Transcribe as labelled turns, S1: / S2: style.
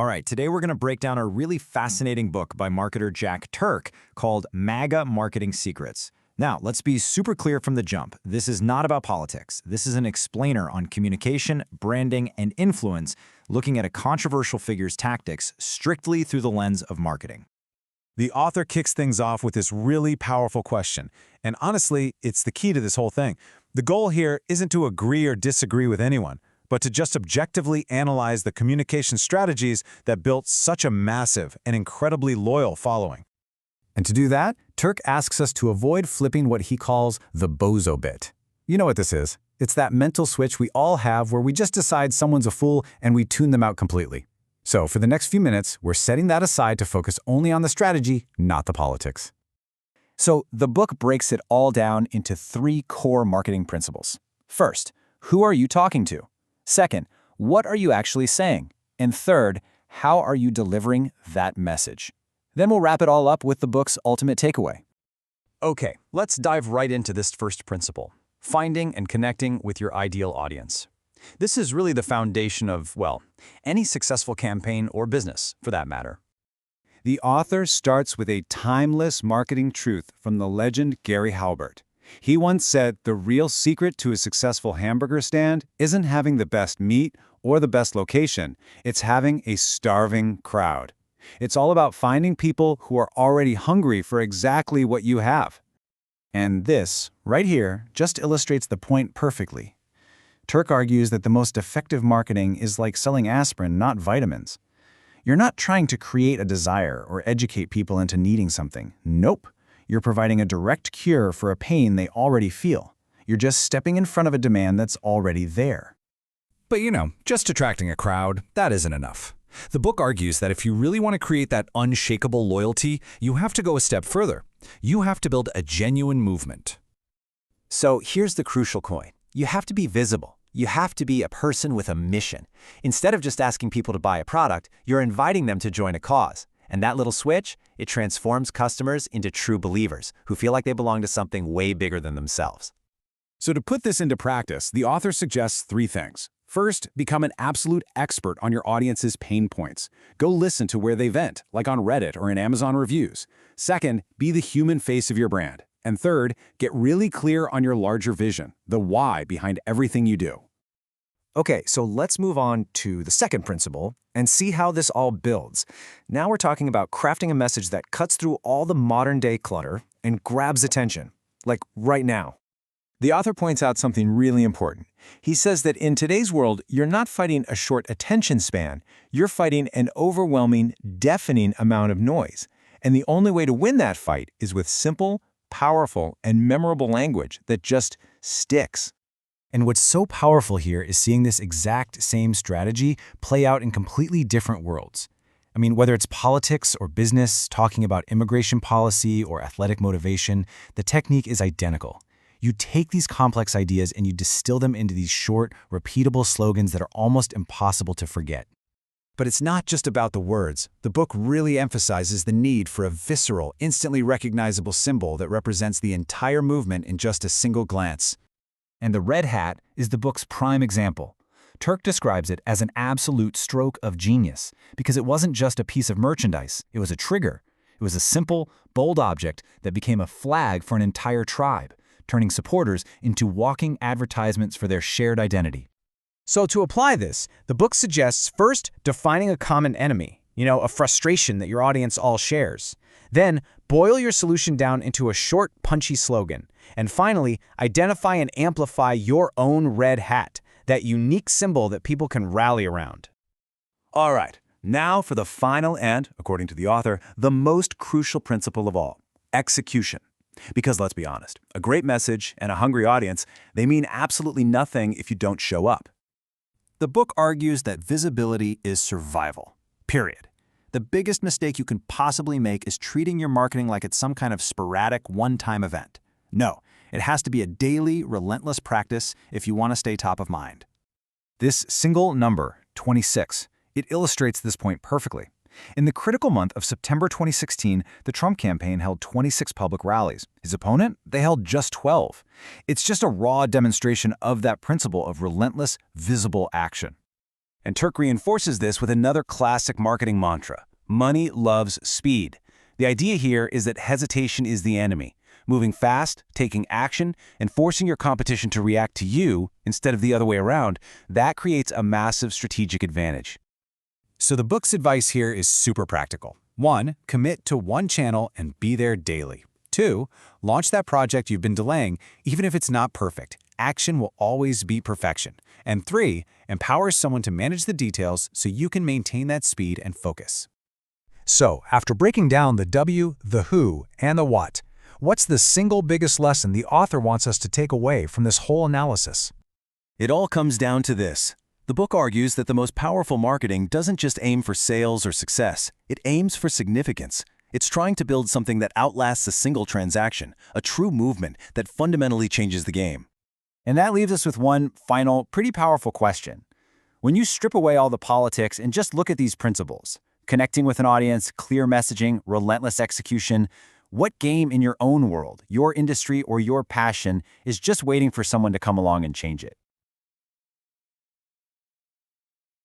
S1: All right, today we're going to break down a really fascinating book by marketer Jack Turk called MAGA Marketing Secrets. Now, let's be super clear from the jump. This is not about politics. This is an explainer on communication, branding, and influence, looking at a controversial figure's tactics strictly through the lens of marketing.
S2: The author kicks things off with this really powerful question, and honestly, it's the key to this whole thing. The goal here isn't to agree or disagree with anyone, but to just objectively analyze the communication strategies that built such a massive and incredibly loyal following.
S3: And to do that, Turk asks us to avoid flipping what he calls the bozo bit. You know what this is. It's that mental switch we all have where we just decide someone's a fool and we tune them out completely. So for the next few minutes, we're setting that aside to focus only on the strategy, not the politics.
S4: So the book breaks it all down into 3 core marketing principles. First, who are you talking to? Second, what are you actually saying? And third, how are you delivering that message? Then we'll wrap it all up with the book's ultimate takeaway.
S1: Okay, let's dive right into this first principle, finding and connecting with your ideal audience. This is really the foundation of, well, any successful campaign or business, for that matter.
S3: The author starts with a timeless marketing truth from the legend Gary Halbert. He once said the real secret to a successful hamburger stand isn't having the best meat or the best location, it's having a starving crowd. It's all about finding people who are already hungry for exactly what you have. And this, right here, just illustrates the point perfectly. Turk argues that the most effective marketing is like selling aspirin, not vitamins. You're not trying to create a desire or educate people into needing something. Nope. You're providing a direct cure for a pain they already feel. You're just stepping in front of a demand that's already there.
S2: But just attracting a crowd, that isn't enough. The book argues that if you really want to create that unshakable loyalty, you have to go a step further. You have to build a genuine movement.
S4: So here's the crucial point. You have to be visible. You have to be a person with a mission. Instead of just asking people to buy a product, you're inviting them to join a cause. And that little switch, it transforms customers into true believers who feel like they belong to something way bigger than themselves.
S2: So to put this into practice, the author suggests 3 things. First, become an absolute expert on your audience's pain points. Go listen to where they vent, like on Reddit or in Amazon reviews. Second, be the human face of your brand. And third, get really clear on your larger vision, the why behind everything you do.
S4: Okay, so let's move on to the second principle and see how this all builds. Now we're talking about crafting a message that cuts through all the modern-day clutter and grabs attention, like right now. The author points out something really important. He says that in today's world, you're not fighting a short attention span. You're fighting an overwhelming, deafening amount of noise. And the only way to win that fight is with simple, powerful, and memorable language that just sticks. And what's so powerful here is seeing this exact same strategy play out in completely different worlds. I mean, whether it's politics or business, talking about immigration policy or athletic motivation, the technique is identical. You take these complex ideas and you distill them into these short, repeatable slogans that are almost impossible to forget.
S1: But it's not just about the words. The book really emphasizes the need for a visceral, instantly recognizable symbol that represents the entire movement in just a single glance.
S4: And the red hat is the book's prime example. Turk describes it as an absolute stroke of genius because it wasn't just a piece of merchandise, it was a trigger. It was a simple, bold object that became a flag for an entire tribe, turning supporters into walking advertisements for their shared identity. So to apply this, the book suggests first defining a common enemy, a frustration that your audience all shares. Then boil your solution down into a short, punchy slogan. And finally, identify and amplify your own red hat, that unique symbol that people can rally around.
S1: All right, now for the final and, according to the author, the most crucial principle of all, execution. Because let's be honest, a great message and a hungry audience, they mean absolutely nothing if you don't show up. The book argues that visibility is survival, period. The biggest mistake you can possibly make is treating your marketing like it's some kind of sporadic, one-time event. No, it has to be a daily, relentless practice if you want to stay top of mind.
S4: This single number, 26, it illustrates this point perfectly. In the critical month of September 2016, the Trump campaign held 26 public rallies. His opponent, they held just 12. It's just a raw demonstration of that principle of relentless, visible action.
S1: And Turk reinforces this with another classic marketing mantra: money loves speed. The idea here is that hesitation is the enemy. Moving fast, taking action, and forcing your competition to react to you instead of the other way around, that creates a massive strategic advantage.
S2: So the book's advice here is super practical. 1. Commit to one channel and be there daily. 2. Launch that project you've been delaying, even if it's not perfect. Action will always beat perfection. And 3. Empower someone to manage the details so you can maintain that speed and focus.
S3: So, after breaking down the W, the who, and the what, what's the single biggest lesson the author wants us to take away from this whole analysis?
S1: It all comes down to this. The book argues that the most powerful marketing doesn't just aim for sales or success, it aims for significance. It's trying to build something that outlasts a single transaction, a true movement that fundamentally changes the game.
S5: And that leaves us with one final, pretty powerful question. When you strip away all the politics and just look at these principles, connecting with an audience, clear messaging, relentless execution, what game in your own world, your industry, or your passion is just waiting for someone to come along and change it?